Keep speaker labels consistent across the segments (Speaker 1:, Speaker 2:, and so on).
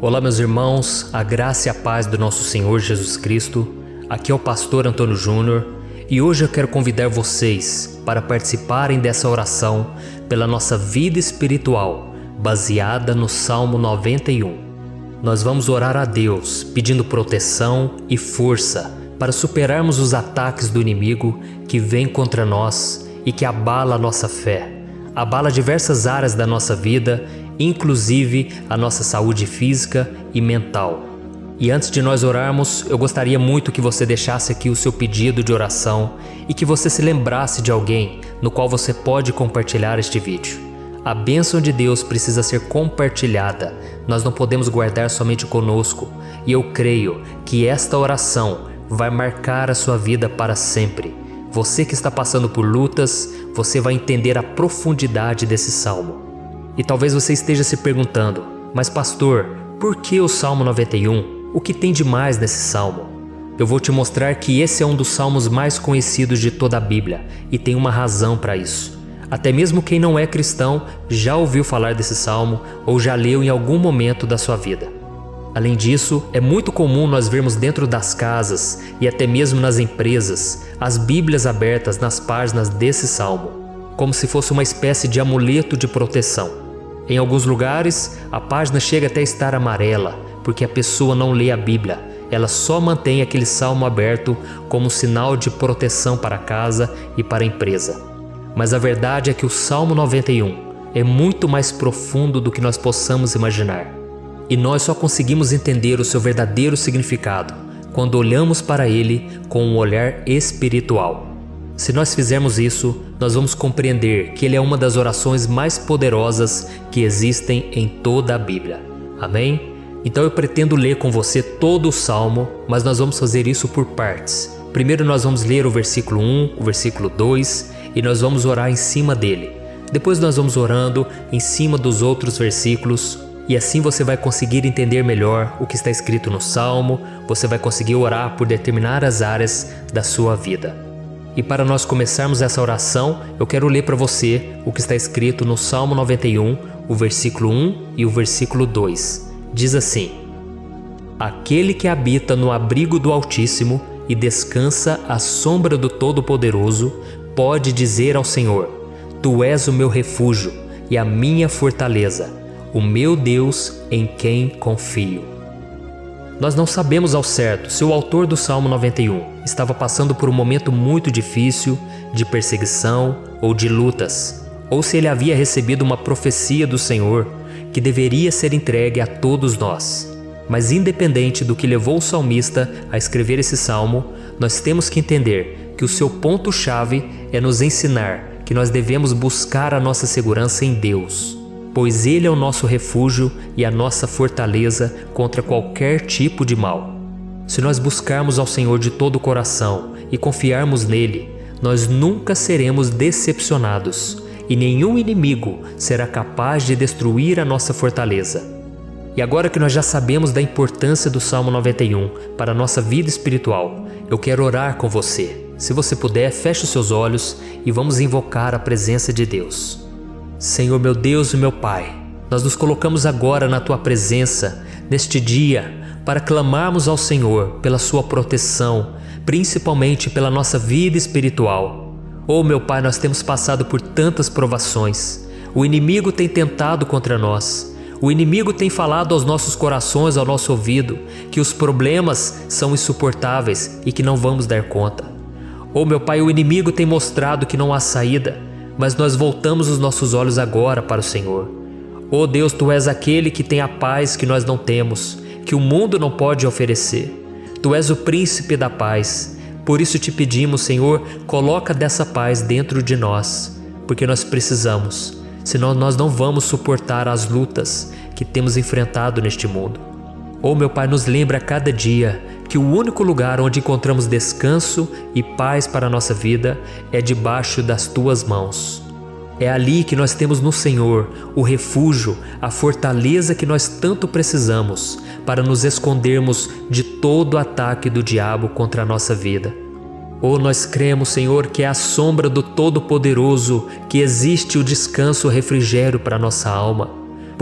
Speaker 1: Olá, meus irmãos, a graça e a paz do nosso Senhor Jesus Cristo. Aqui é o pastor Antônio Júnior e hoje eu quero convidar vocês para participarem dessa oração pela nossa vida espiritual, baseada no Salmo 91. Nós vamos orar a Deus pedindo proteção e força para superarmos os ataques do inimigo que vem contra nós e que abala a nossa fé, abala diversas áreas da nossa vida, inclusive a nossa saúde física e mental. E antes de nós orarmos, eu gostaria muito que você deixasse aqui o seu pedido de oração e que você se lembrasse de alguém no qual você pode compartilhar este vídeo. A bênção de Deus precisa ser compartilhada, nós não podemos guardar somente conosco, e eu creio que esta oração vai marcar a sua vida para sempre. Você que está passando por lutas, você vai entender a profundidade desse salmo. E talvez você esteja se perguntando, mas pastor, por que o Salmo 91? O que tem de mais nesse salmo? Eu vou te mostrar que esse é um dos salmos mais conhecidos de toda a Bíblia e tem uma razão para isso. Até mesmo quem não é cristão já ouviu falar desse salmo ou já leu em algum momento da sua vida. Além disso, é muito comum nós vermos dentro das casas e até mesmo nas empresas as Bíblias abertas nas páginas desse salmo, como se fosse uma espécie de amuleto de proteção. Em alguns lugares, a página chega até a estar amarela, porque a pessoa não lê a Bíblia, ela só mantém aquele salmo aberto como sinal de proteção para a casa e para a empresa. Mas a verdade é que o Salmo 91 é muito mais profundo do que nós possamos imaginar. E nós só conseguimos entender o seu verdadeiro significado quando olhamos para ele com um olhar espiritual. Se nós fizermos isso, nós vamos compreender que ele é uma das orações mais poderosas que existem em toda a Bíblia. Amém? Então eu pretendo ler com você todo o Salmo, mas nós vamos fazer isso por partes. Primeiro nós vamos ler o versículo 1, o versículo 2 e nós vamos orar em cima dele. Depois nós vamos orando em cima dos outros versículos e assim você vai conseguir entender melhor o que está escrito no Salmo, você vai conseguir orar por determinadas áreas da sua vida. E para nós começarmos essa oração, eu quero ler para você o que está escrito no Salmo 91, o versículo 1 e o versículo 2. Diz assim: Aquele que habita no abrigo do Altíssimo e descansa à sombra do Todo-Poderoso, pode dizer ao Senhor: Tu és o meu refúgio e a minha fortaleza, o meu Deus em quem confio. Nós não sabemos ao certo se o autor do Salmo 91 estava passando por um momento muito difícil, de perseguição ou de lutas, ou se ele havia recebido uma profecia do Senhor que deveria ser entregue a todos nós. Mas independente do que levou o salmista a escrever esse salmo, nós temos que entender que o seu ponto-chave é nos ensinar que nós devemos buscar a nossa segurança em Deus, pois Ele é o nosso refúgio e a nossa fortaleza contra qualquer tipo de mal. Se nós buscarmos ao Senhor de todo o coração e confiarmos nele, nós nunca seremos decepcionados e nenhum inimigo será capaz de destruir a nossa fortaleza. E agora que nós já sabemos da importância do Salmo 91 para a nossa vida espiritual, eu quero orar com você. Se você puder, feche os seus olhos e vamos invocar a presença de Deus. Senhor meu Deus e meu Pai, nós nos colocamos agora na Tua presença, neste dia, para clamarmos ao Senhor pela Sua proteção, principalmente pela nossa vida espiritual. Oh meu Pai, nós temos passado por tantas provações, o inimigo tem tentado contra nós, o inimigo tem falado aos nossos corações, ao nosso ouvido, que os problemas são insuportáveis e que não vamos dar conta. Oh meu Pai, o inimigo tem mostrado que não há saída, mas nós voltamos os nossos olhos agora para o Senhor. Oh Deus, Tu és aquele que tem a paz que nós não temos, que o mundo não pode oferecer. Tu és o príncipe da paz. Por isso te pedimos, Senhor, coloca dessa paz dentro de nós, porque nós precisamos, senão nós não vamos suportar as lutas que temos enfrentado neste mundo. Oh meu Pai, nos lembra a cada dia que o único lugar onde encontramos descanso e paz para a nossa vida é debaixo das Tuas mãos. É ali que nós temos no Senhor o refúgio, a fortaleza que nós tanto precisamos para nos escondermos de todo ataque do diabo contra a nossa vida. Oh, nós cremos, Senhor, que é à sombra do Todo-Poderoso que existe o descanso e o refrigério para a nossa alma.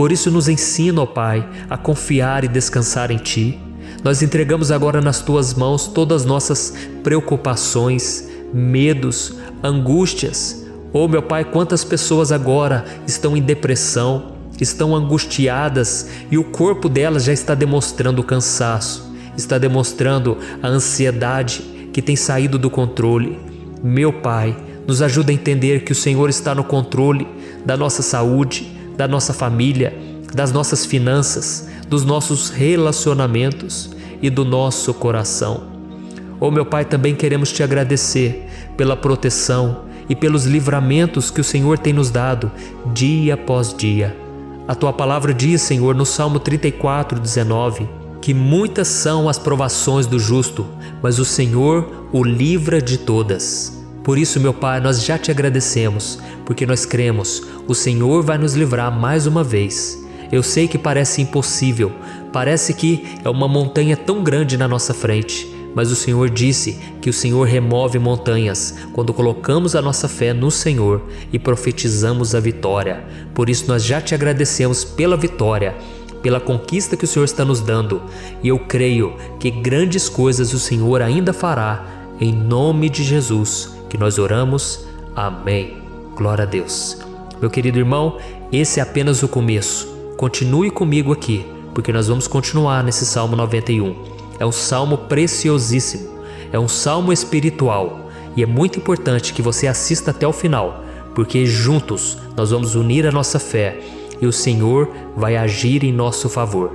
Speaker 1: Por isso nos ensina, ó Pai, a confiar e descansar em Ti. Nós entregamos agora nas Tuas mãos todas as nossas preocupações, medos, angústias. Oh meu Pai, quantas pessoas agora estão em depressão, estão angustiadas e o corpo delas já está demonstrando cansaço, está demonstrando a ansiedade que tem saído do controle. Meu Pai, nos ajuda a entender que o Senhor está no controle da nossa saúde, da nossa família, das nossas finanças, dos nossos relacionamentos e do nosso coração. Oh meu Pai, também queremos Te agradecer pela proteção e pelos livramentos que o Senhor tem nos dado dia após dia. A Tua palavra diz, Senhor, no Salmo 34:19, que muitas são as provações do justo, mas o Senhor o livra de todas. Por isso, meu Pai, nós já Te agradecemos, porque nós cremos, o Senhor vai nos livrar mais uma vez. Eu sei que parece impossível, parece que é uma montanha tão grande na nossa frente, mas o Senhor disse que o Senhor remove montanhas quando colocamos a nossa fé no Senhor e profetizamos a vitória. Por isso nós já Te agradecemos pela vitória, pela conquista que o Senhor está nos dando, e eu creio que grandes coisas o Senhor ainda fará, em nome de Jesus que nós oramos. Amém. Glória a Deus. Meu querido irmão, esse é apenas o começo. Continue comigo aqui, porque nós vamos continuar nesse Salmo 91. É um salmo preciosíssimo, é um salmo espiritual, e é muito importante que você assista até o final, porque juntos nós vamos unir a nossa fé e o Senhor vai agir em nosso favor.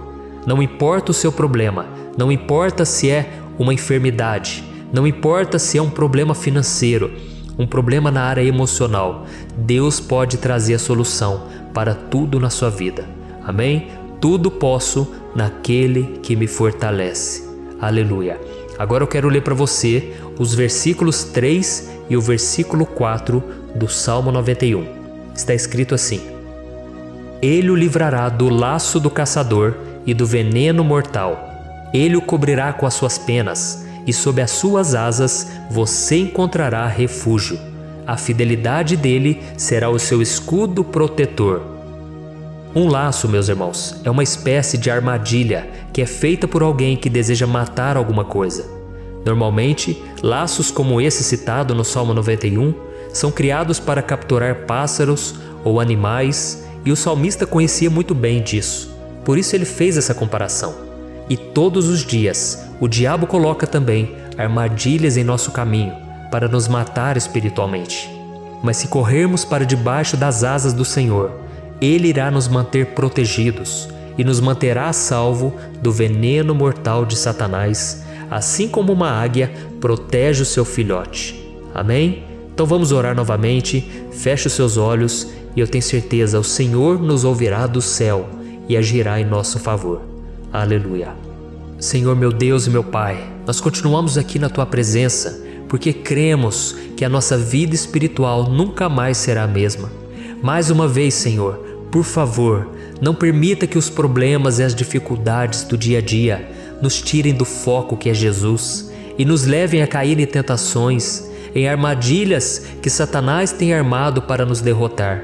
Speaker 1: Não importa o seu problema, não importa se é uma enfermidade, não importa se é um problema financeiro, um problema na área emocional, Deus pode trazer a solução para tudo na sua vida. Amém? Tudo posso naquele que me fortalece. Aleluia. Agora eu quero ler para você os versículos 3 e o versículo 4 do Salmo 91. Está escrito assim: Ele o livrará do laço do caçador e do veneno mortal. Ele o cobrirá com as suas penas, e sob as suas asas você encontrará refúgio. A fidelidade dele será o seu escudo protetor. Um laço, meus irmãos, é uma espécie de armadilha que é feita por alguém que deseja matar alguma coisa. Normalmente, laços como esse citado no Salmo 91 são criados para capturar pássaros ou animais, e o salmista conhecia muito bem disso. Por isso ele fez essa comparação. E todos os dias, o diabo coloca também armadilhas em nosso caminho para nos matar espiritualmente. Mas se corrermos para debaixo das asas do Senhor, Ele irá nos manter protegidos e nos manterá a salvo do veneno mortal de Satanás, assim como uma águia protege o seu filhote. Amém? Então vamos orar novamente, feche os seus olhos e eu tenho certeza, o Senhor nos ouvirá do céu e agirá em nosso favor. Aleluia. Senhor meu Deus e meu Pai, nós continuamos aqui na Tua presença porque cremos que a nossa vida espiritual nunca mais será a mesma. Mais uma vez, Senhor, por favor, não permita que os problemas e as dificuldades do dia a dia nos tirem do foco que é Jesus e nos levem a cair em tentações, em armadilhas que Satanás tem armado para nos derrotar.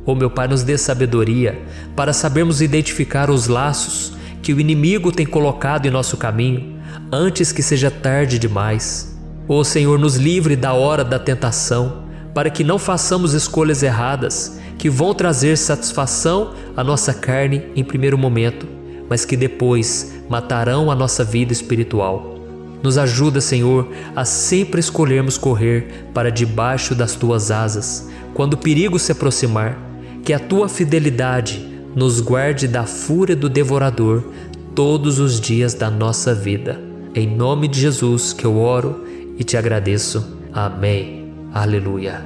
Speaker 1: Oh meu Pai, nos dê sabedoria para sabermos identificar os laços que o inimigo tem colocado em nosso caminho antes que seja tarde demais. Oh Senhor, nos livre da hora da tentação, para que não façamos escolhas erradas que vão trazer satisfação à nossa carne em primeiro momento, mas que depois matarão a nossa vida espiritual. Nos ajuda, Senhor, a sempre escolhermos correr para debaixo das Tuas asas quando o perigo se aproximar, que a Tua fidelidade nos guarde da fúria do devorador todos os dias da nossa vida. Em nome de Jesus que eu oro e te agradeço. Amém. Aleluia.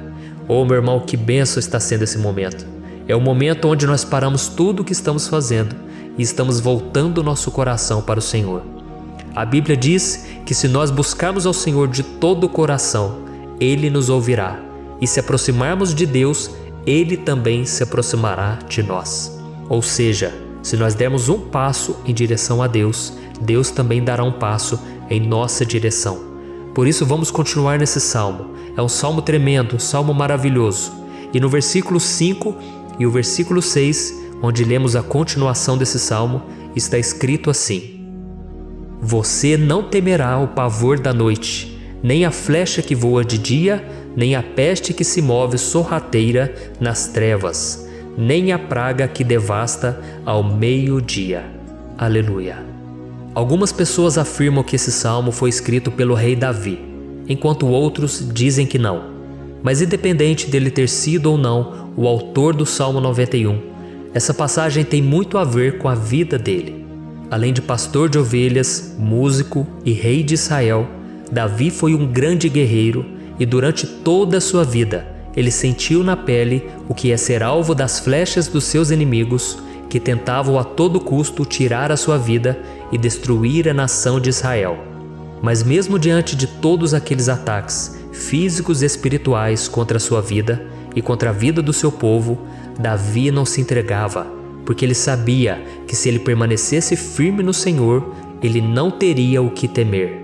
Speaker 1: Oh meu irmão, que bênção está sendo esse momento. É o momento onde nós paramos tudo o que estamos fazendo e estamos voltando o nosso coração para o Senhor. A Bíblia diz que se nós buscarmos ao Senhor de todo o coração, Ele nos ouvirá. E se aproximarmos de Deus, Ele também se aproximará de nós. Ou seja, se nós dermos um passo em direção a Deus, Deus também dará um passo em nossa direção. Por isso vamos continuar nesse salmo. É um salmo tremendo, um salmo maravilhoso. E no versículo 5 e o versículo 6, onde lemos a continuação desse salmo, está escrito assim: Você não temerá o pavor da noite, nem a flecha que voa de dia, nem a peste que se move sorrateira nas trevas, nem a praga que devasta ao meio-dia. Aleluia. Algumas pessoas afirmam que esse salmo foi escrito pelo rei Davi, enquanto outros dizem que não. Mas independente dele ter sido ou não o autor do Salmo 91, essa passagem tem muito a ver com a vida dele. Além de pastor de ovelhas, músico e rei de Israel, Davi foi um grande guerreiro e durante toda a sua vida ele sentiu na pele o que é ser alvo das flechas dos seus inimigos que tentavam a todo custo tirar a sua vida e destruir a nação de Israel. Mas mesmo diante de todos aqueles ataques físicos e espirituais contra a sua vida e contra a vida do seu povo, Davi não se entregava, porque ele sabia que se ele permanecesse firme no Senhor, ele não teria o que temer.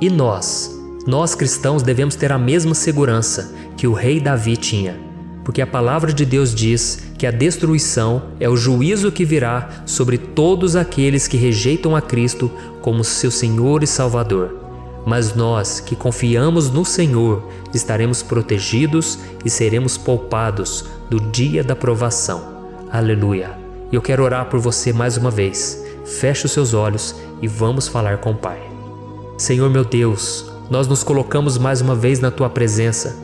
Speaker 1: E nós cristãos devemos ter a mesma segurança que o rei Davi tinha, porque a palavra de Deus diz que a destruição é o juízo que virá sobre todos aqueles que rejeitam a Cristo como seu Senhor e Salvador. Mas nós que confiamos no Senhor estaremos protegidos e seremos poupados do dia da provação. Aleluia! E eu quero orar por você mais uma vez. Feche os seus olhos e vamos falar com o Pai. Senhor meu Deus, nós nos colocamos mais uma vez na Tua presença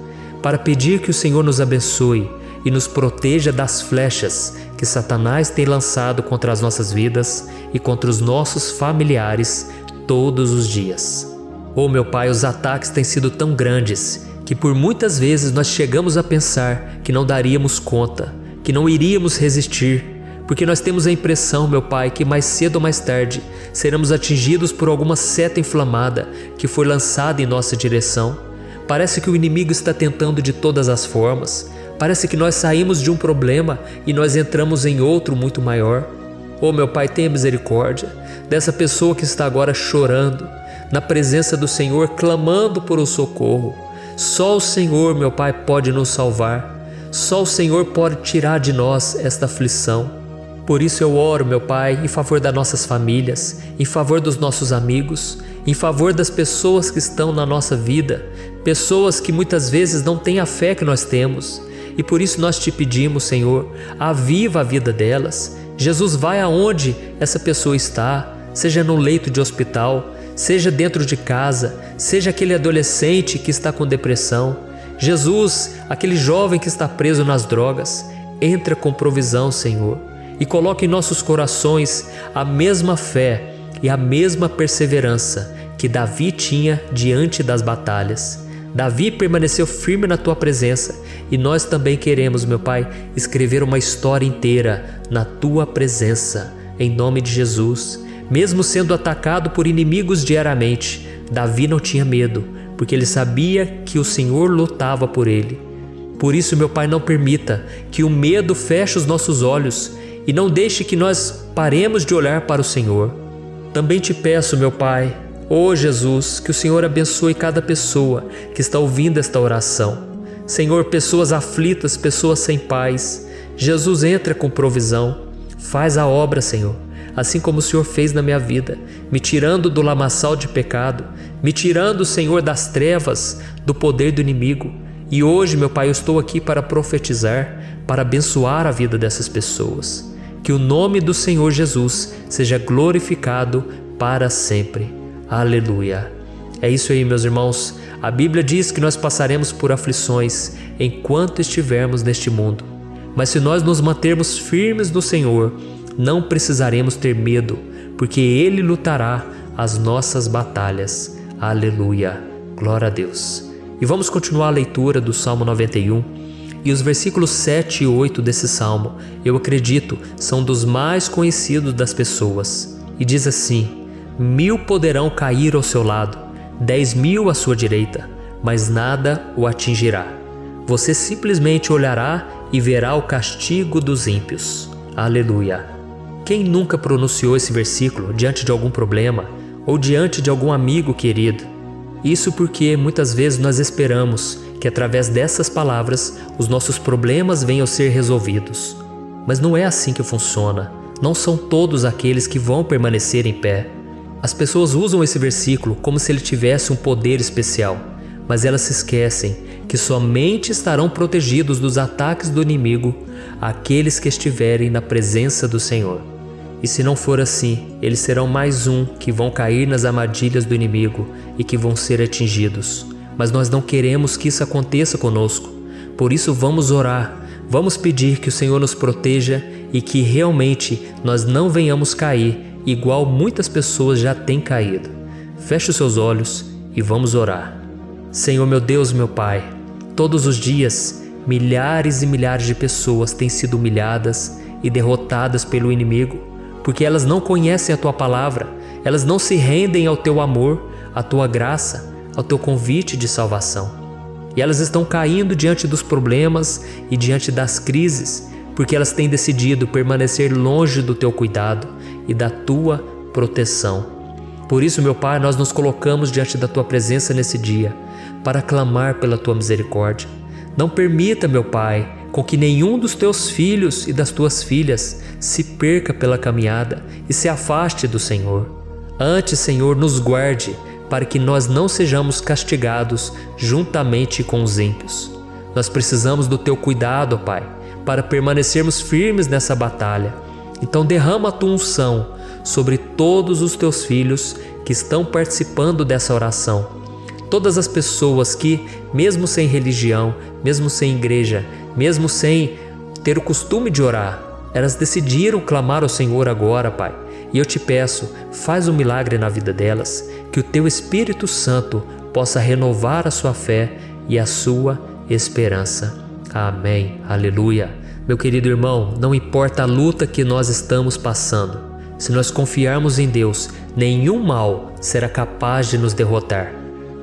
Speaker 1: para pedir que o Senhor nos abençoe e nos proteja das flechas que Satanás tem lançado contra as nossas vidas e contra os nossos familiares todos os dias. Oh meu Pai, os ataques têm sido tão grandes que por muitas vezes nós chegamos a pensar que não daríamos conta, que não iríamos resistir, porque nós temos a impressão, meu Pai, que mais cedo ou mais tarde seremos atingidos por alguma seta inflamada que foi lançada em nossa direção. Parece que o inimigo está tentando de todas as formas. Parece que nós saímos de um problema e nós entramos em outro muito maior. Oh meu Pai, tenha misericórdia dessa pessoa que está agora chorando na presença do Senhor, clamando por um socorro. Só o Senhor, meu Pai, pode nos salvar. Só o Senhor pode tirar de nós esta aflição. Por isso eu oro, meu Pai, em favor das nossas famílias, em favor dos nossos amigos, em favor das pessoas que estão na nossa vida, pessoas que muitas vezes não têm a fé que nós temos. E por isso nós te pedimos, Senhor, aviva a vida delas. Jesus, vai aonde essa pessoa está, seja no leito de hospital, seja dentro de casa, seja aquele adolescente que está com depressão. Jesus, aquele jovem que está preso nas drogas, entra com provisão, Senhor, e coloca em nossos corações a mesma fé e a mesma perseverança que Davi tinha diante das batalhas. Davi permaneceu firme na Tua presença e nós também queremos, meu Pai, escrever uma história inteira na Tua presença, em nome de Jesus. Mesmo sendo atacado por inimigos diariamente, Davi não tinha medo, porque ele sabia que o Senhor lutava por ele. Por isso, meu Pai, não permita que o medo feche os nossos olhos e não deixe que nós paremos de olhar para o Senhor. Também te peço, meu Pai, ó Jesus, que o Senhor abençoe cada pessoa que está ouvindo esta oração. Senhor, pessoas aflitas, pessoas sem paz. Jesus, entra com provisão. Faz a obra, Senhor, assim como o Senhor fez na minha vida, me tirando do lamaçal de pecado, me tirando, Senhor, das trevas, do poder do inimigo. E hoje, meu Pai, eu estou aqui para profetizar, para abençoar a vida dessas pessoas. Que o nome do Senhor Jesus seja glorificado para sempre. Aleluia. É isso aí, meus irmãos. A Bíblia diz que nós passaremos por aflições enquanto estivermos neste mundo. Mas se nós nos mantermos firmes no Senhor, não precisaremos ter medo, porque Ele lutará as nossas batalhas. Aleluia. Glória a Deus. E vamos continuar a leitura do Salmo 91. E os versículos 7 e 8 desse salmo, eu acredito, são dos mais conhecidos das pessoas. E diz assim: 1000 poderão cair ao seu lado, 10.000 à sua direita, mas nada o atingirá. Você simplesmente olhará e verá o castigo dos ímpios. Aleluia. Quem nunca pronunciou esse versículo diante de algum problema ou diante de algum amigo querido? Isso porque muitas vezes nós esperamos que através dessas palavras os nossos problemas venham a ser resolvidos. Mas não é assim que funciona. Não são todos aqueles que vão permanecer em pé. As pessoas usam esse versículo como se ele tivesse um poder especial, mas elas se esquecem que somente estarão protegidos dos ataques do inimigo aqueles que estiverem na presença do Senhor. E se não for assim, eles serão mais um que vão cair nas armadilhas do inimigo e que vão ser atingidos. Mas nós não queremos que isso aconteça conosco. Por isso vamos orar, vamos pedir que o Senhor nos proteja e que realmente nós não venhamos cair igual muitas pessoas já têm caído. Feche os seus olhos e vamos orar. Senhor meu Deus, meu Pai, todos os dias milhares e milhares de pessoas têm sido humilhadas e derrotadas pelo inimigo, porque elas não conhecem a Tua palavra, elas não se rendem ao Teu amor, à Tua graça, ao Teu convite de salvação. E elas estão caindo diante dos problemas e diante das crises, porque elas têm decidido permanecer longe do Teu cuidado e da Tua proteção. Por isso, meu Pai, nós nos colocamos diante da Tua presença nesse dia, para clamar pela Tua misericórdia. Não permita, meu Pai, com que nenhum dos Teus filhos e das Tuas filhas se perca pela caminhada e se afaste do Senhor. Antes, Senhor, nos guarde, para que nós não sejamos castigados juntamente com os ímpios. Nós precisamos do Teu cuidado, Pai, para permanecermos firmes nessa batalha. Então derrama a Tua unção sobre todos os Teus filhos que estão participando dessa oração. Todas as pessoas que, mesmo sem religião, mesmo sem igreja, mesmo sem ter o costume de orar, elas decidiram clamar ao Senhor agora, Pai. E eu te peço, faz um milagre na vida delas, que o Teu Espírito Santo possa renovar a sua fé e a sua esperança. Amém. Aleluia. Meu querido irmão, não importa a luta que nós estamos passando, se nós confiarmos em Deus, nenhum mal será capaz de nos derrotar.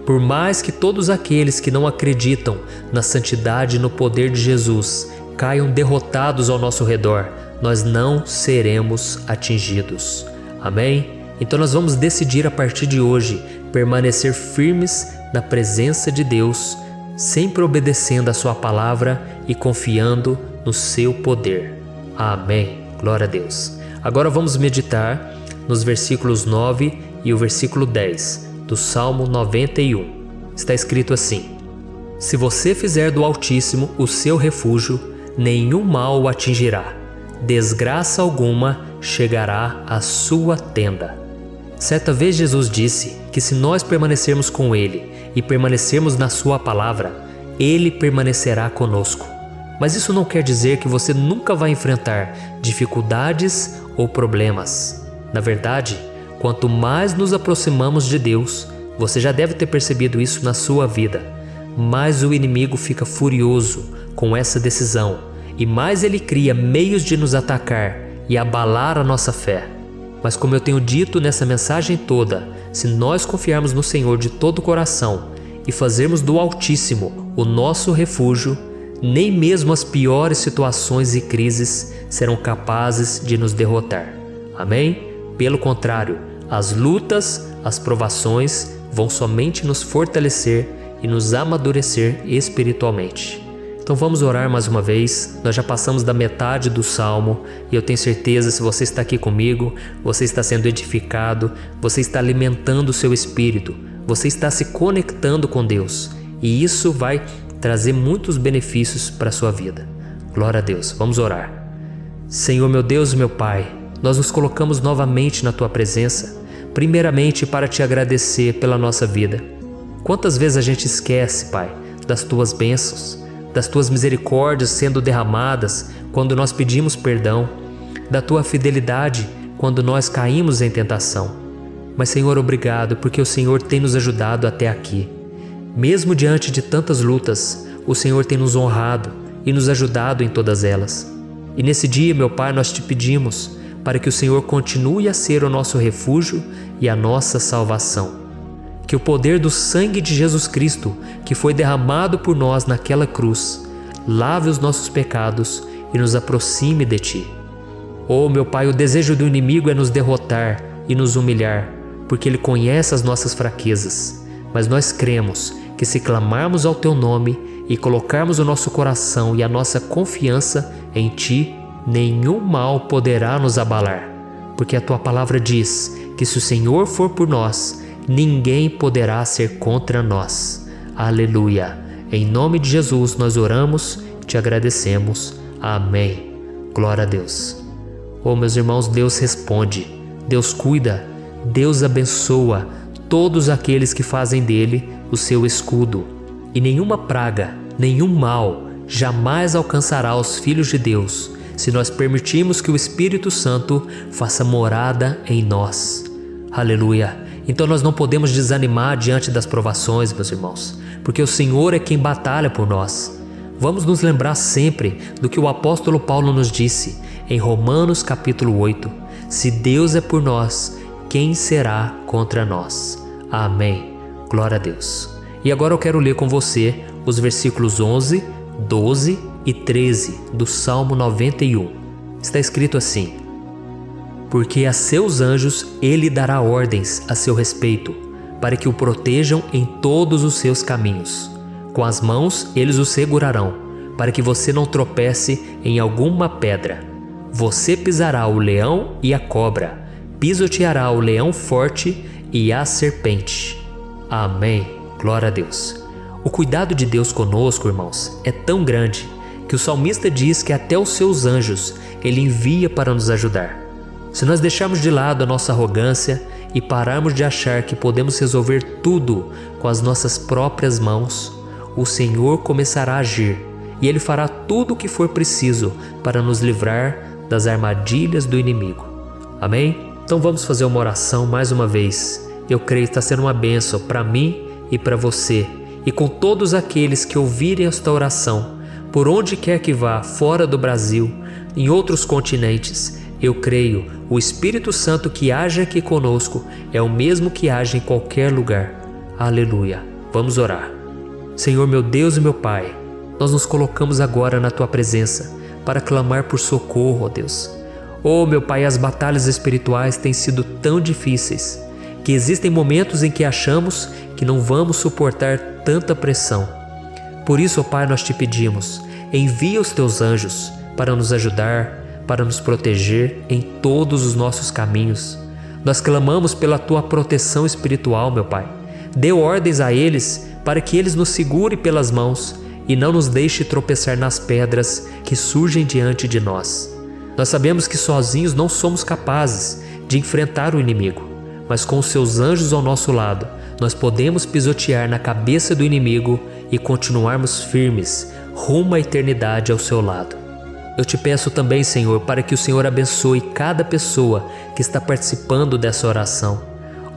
Speaker 1: Por mais que todos aqueles que não acreditam na santidade e no poder de Jesus caiam derrotados ao nosso redor, nós não seremos atingidos. Amém? Então nós vamos decidir a partir de hoje permanecer firmes na presença de Deus, sempre obedecendo a Sua palavra e confiando no Seu poder. Amém. Glória a Deus. Agora vamos meditar nos versículos 9 e o versículo 10 do Salmo 91. Está escrito assim: Se você fizer do Altíssimo o seu refúgio, nenhum mal o atingirá, desgraça alguma chegará à sua tenda. Certa vez Jesus disse que se nós permanecermos com Ele e permanecermos na Sua palavra, Ele permanecerá conosco. Mas isso não quer dizer que você nunca vai enfrentar dificuldades ou problemas. Na verdade, quanto mais nos aproximamos de Deus, você já deve ter percebido isso na sua vida, mais o inimigo fica furioso com essa decisão e mais ele cria meios de nos atacar e abalar a nossa fé. Mas como eu tenho dito nessa mensagem toda, se nós confiarmos no Senhor de todo o coração e fazermos do Altíssimo o nosso refúgio, nem mesmo as piores situações e crises serão capazes de nos derrotar. Amém? Pelo contrário, as lutas, as provações vão somente nos fortalecer e nos amadurecer espiritualmente. Então vamos orar mais uma vez. Nós já passamos da metade do Salmo e eu tenho certeza, se você está aqui comigo, você está sendo edificado, você está alimentando o seu espírito, você está se conectando com Deus e isso vai trazer muitos benefícios para a sua vida. Glória a Deus. Vamos orar. Senhor meu Deus e meu Pai, nós nos colocamos novamente na Tua presença, primeiramente para Te agradecer pela nossa vida. Quantas vezes a gente esquece, Pai, das Tuas bênçãos, das Tuas misericórdias sendo derramadas quando nós pedimos perdão, da Tua fidelidade quando nós caímos em tentação. Mas, Senhor, obrigado, porque o Senhor tem nos ajudado até aqui. Mesmo diante de tantas lutas, o Senhor tem nos honrado e nos ajudado em todas elas. E nesse dia, meu Pai, nós Te pedimos para que o Senhor continue a ser o nosso refúgio e a nossa salvação. Que o poder do sangue de Jesus Cristo, que foi derramado por nós naquela cruz, lave os nossos pecados e nos aproxime de Ti. Oh, meu Pai, o desejo do inimigo é nos derrotar e nos humilhar, porque ele conhece as nossas fraquezas. Mas nós cremos que se clamarmos ao Teu nome e colocarmos o nosso coração e a nossa confiança em Ti, nenhum mal poderá nos abalar, porque a tua palavra diz que se o Senhor for por nós, ninguém poderá ser contra nós. Aleluia! Em nome de Jesus nós oramos, te agradecemos. Amém. Glória a Deus. Oh, meus irmãos, Deus responde, Deus cuida, Deus abençoa todos aqueles que fazem dele o seu escudo. E nenhuma praga, nenhum mal jamais alcançará os filhos de Deus, se nós permitirmos que o Espírito Santo faça morada em nós. Aleluia! Então nós não podemos desanimar diante das provações, meus irmãos, porque o Senhor é quem batalha por nós. Vamos nos lembrar sempre do que o apóstolo Paulo nos disse em Romanos capítulo 8. Se Deus é por nós, quem será contra nós? Amém. Glória a Deus. E agora eu quero ler com você os versículos 11, 12 e 13 do Salmo 91. Está escrito assim: porque a seus anjos ele dará ordens a seu respeito, para que o protejam em todos os seus caminhos. Com as mãos eles o segurarão, para que você não tropece em alguma pedra. Você pisará o leão e a cobra, pisoteará o leão forte e a serpente. Amém. Glória a Deus. O cuidado de Deus conosco, irmãos, é tão grande que o salmista diz que até os seus anjos ele envia para nos ajudar. Se nós deixarmos de lado a nossa arrogância e pararmos de achar que podemos resolver tudo com as nossas próprias mãos, o Senhor começará a agir e Ele fará tudo o que for preciso para nos livrar das armadilhas do inimigo. Amém? Então vamos fazer uma oração mais uma vez. Eu creio que está sendo uma bênção para mim e para você, e com todos aqueles que ouvirem esta oração, por onde quer que vá, fora do Brasil, em outros continentes. Eu creio, o Espírito Santo que age aqui conosco é o mesmo que age em qualquer lugar. Aleluia. Vamos orar. Senhor, meu Deus e meu Pai, nós nos colocamos agora na Tua presença para clamar por socorro, ó Deus. Oh, meu Pai, as batalhas espirituais têm sido tão difíceis que existem momentos em que achamos que não vamos suportar tanta pressão. Por isso, ó Pai, nós te pedimos, envia os Teus anjos para nos ajudar, para nos proteger em todos os nossos caminhos. Nós clamamos pela Tua proteção espiritual, meu Pai. Dê ordens a eles para que eles nos segurem pelas mãos e não nos deixe tropeçar nas pedras que surgem diante de nós. Nós sabemos que sozinhos não somos capazes de enfrentar o inimigo, mas com os Seus anjos ao nosso lado, nós podemos pisotear na cabeça do inimigo e continuarmos firmes rumo à eternidade ao Seu lado. Eu te peço também, Senhor, para que o Senhor abençoe cada pessoa que está participando dessa oração.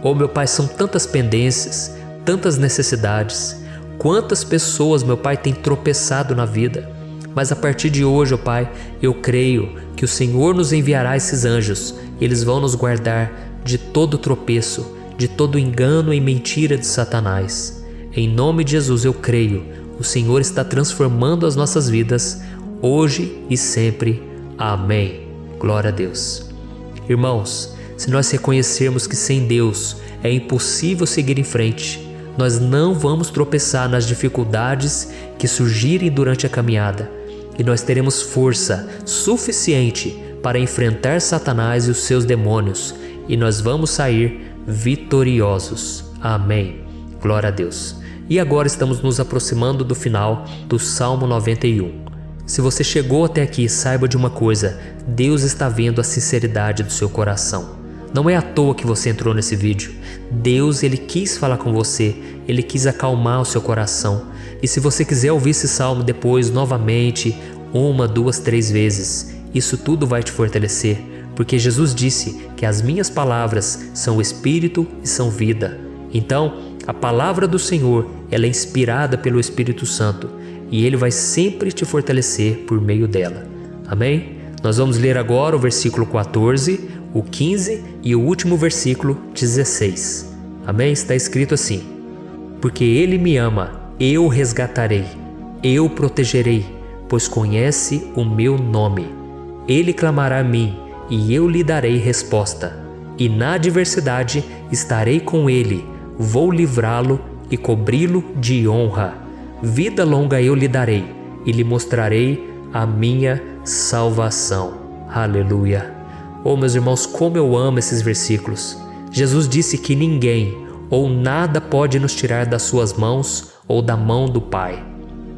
Speaker 1: Oh, meu Pai, são tantas pendências, tantas necessidades. Quantas pessoas, meu Pai, têm tropeçado na vida. Mas a partir de hoje, ó Pai, eu creio que o Senhor nos enviará esses anjos. Eles vão nos guardar de todo tropeço, de todo engano e mentira de Satanás. Em nome de Jesus eu creio, o Senhor está transformando as nossas vidas, hoje e sempre. Amém. Glória a Deus. Irmãos, se nós reconhecermos que sem Deus é impossível seguir em frente, nós não vamos tropeçar nas dificuldades que surgirem durante a caminhada, e nós teremos força suficiente para enfrentar Satanás e os seus demônios, e nós vamos sair vitoriosos. Amém. Glória a Deus. E agora estamos nos aproximando do final do Salmo 91. Se você chegou até aqui, saiba de uma coisa: Deus está vendo a sinceridade do seu coração. Não é à toa que você entrou nesse vídeo. Deus, Ele quis falar com você, Ele quis acalmar o seu coração. E se você quiser ouvir esse salmo depois, novamente, 1, 2, 3 vezes, isso tudo vai te fortalecer, porque Jesus disse que as minhas palavras são espírito e são vida. Então, a palavra do Senhor, ela é inspirada pelo Espírito Santo, e Ele vai sempre te fortalecer por meio dela. Amém? Nós vamos ler agora o versículo 14, o 15 e o último versículo 16. Amém? Está escrito assim: porque Ele me ama, eu o resgatarei, eu o protegerei, pois conhece o meu nome. Ele clamará a mim, e eu lhe darei resposta. E na adversidade estarei com ele, vou livrá-lo e cobri-lo de honra. Vida longa eu lhe darei, e lhe mostrarei a minha salvação. Aleluia! Oh, meus irmãos, como eu amo esses versículos. Jesus disse que ninguém ou nada pode nos tirar das suas mãos ou da mão do Pai.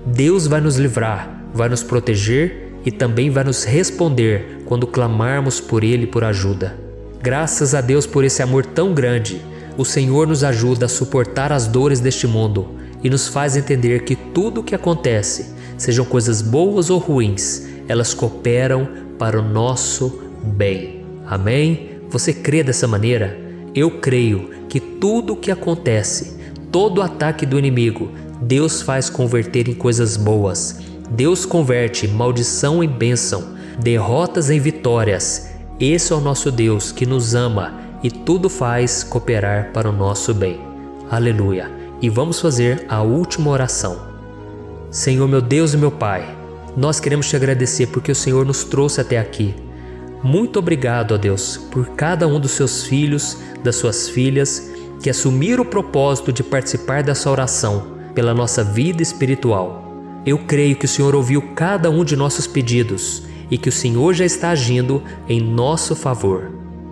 Speaker 1: Deus vai nos livrar, vai nos proteger e também vai nos responder quando clamarmos por Ele por ajuda. Graças a Deus por esse amor tão grande, o Senhor nos ajuda a suportar as dores deste mundo e nos faz entender que tudo o que acontece, sejam coisas boas ou ruins, elas cooperam para o nosso bem. Amém? Você crê dessa maneira? Eu creio que tudo o que acontece, todo ataque do inimigo, Deus faz converter em coisas boas. Deus converte maldição em bênção, derrotas em vitórias. Esse é o nosso Deus que nos ama e tudo faz cooperar para o nosso bem. Aleluia! E vamos fazer a última oração. Senhor, meu Deus e meu Pai, nós queremos te agradecer porque o Senhor nos trouxe até aqui. Muito obrigado, ó Deus, por cada um dos seus filhos, das suas filhas, que assumiram o propósito de participar dessa oração pela nossa vida espiritual. Eu creio que o Senhor ouviu cada um de nossos pedidos e que o Senhor já está agindo em nosso favor.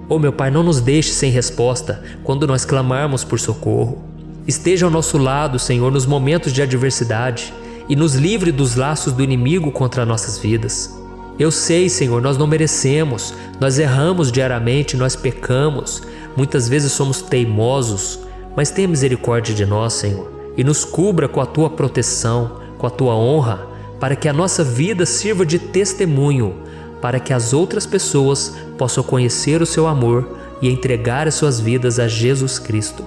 Speaker 1: Oh, meu Pai, não nos deixe sem resposta quando nós clamarmos por socorro. Esteja ao nosso lado, Senhor, nos momentos de adversidade e nos livre dos laços do inimigo contra nossas vidas. Eu sei, Senhor, nós não merecemos, nós erramos diariamente, nós pecamos, muitas vezes somos teimosos, mas tenha misericórdia de nós, Senhor, e nos cubra com a Tua proteção, com a Tua honra, para que a nossa vida sirva de testemunho, para que as outras pessoas possam conhecer o Seu amor e entregar as suas vidas a Jesus Cristo.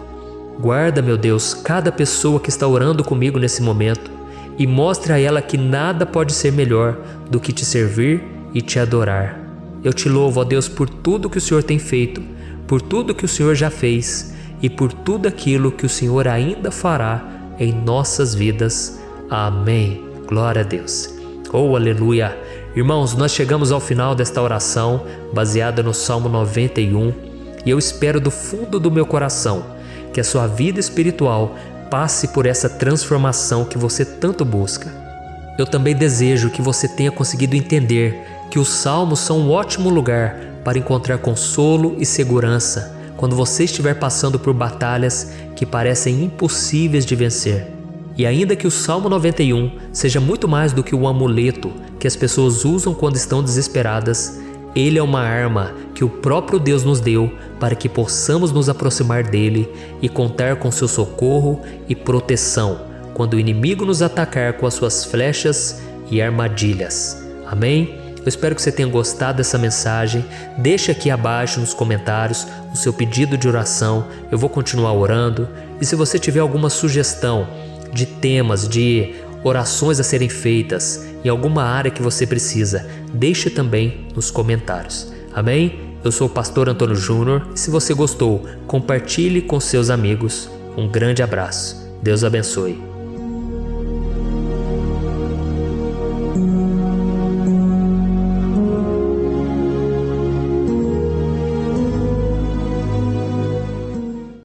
Speaker 1: Guarda, meu Deus, cada pessoa que está orando comigo nesse momento e mostre a ela que nada pode ser melhor do que te servir e te adorar. Eu te louvo, ó Deus, por tudo que o Senhor tem feito, por tudo que o Senhor já fez e por tudo aquilo que o Senhor ainda fará em nossas vidas. Amém. Glória a Deus. Oh, aleluia. Irmãos, nós chegamos ao final desta oração baseada no Salmo 91 e eu espero do fundo do meu coração que a sua vida espiritual passe por essa transformação que você tanto busca. Eu também desejo que você tenha conseguido entender que os salmos são um ótimo lugar para encontrar consolo e segurança quando você estiver passando por batalhas que parecem impossíveis de vencer. E ainda que o Salmo 91 seja muito mais do que um amuleto que as pessoas usam quando estão desesperadas, ele é uma arma que o próprio Deus nos deu para que possamos nos aproximar dele e contar com seu socorro e proteção quando o inimigo nos atacar com as suas flechas e armadilhas. Amém? Eu espero que você tenha gostado dessa mensagem. Deixe aqui abaixo nos comentários o seu pedido de oração. Eu vou continuar orando. E se você tiver alguma sugestão de temas, de orações a serem feitas em alguma área que você precisa, deixe também nos comentários. Amém? Eu sou o pastor Antônio Júnior e se você gostou, compartilhe com seus amigos. Um grande abraço. Deus abençoe.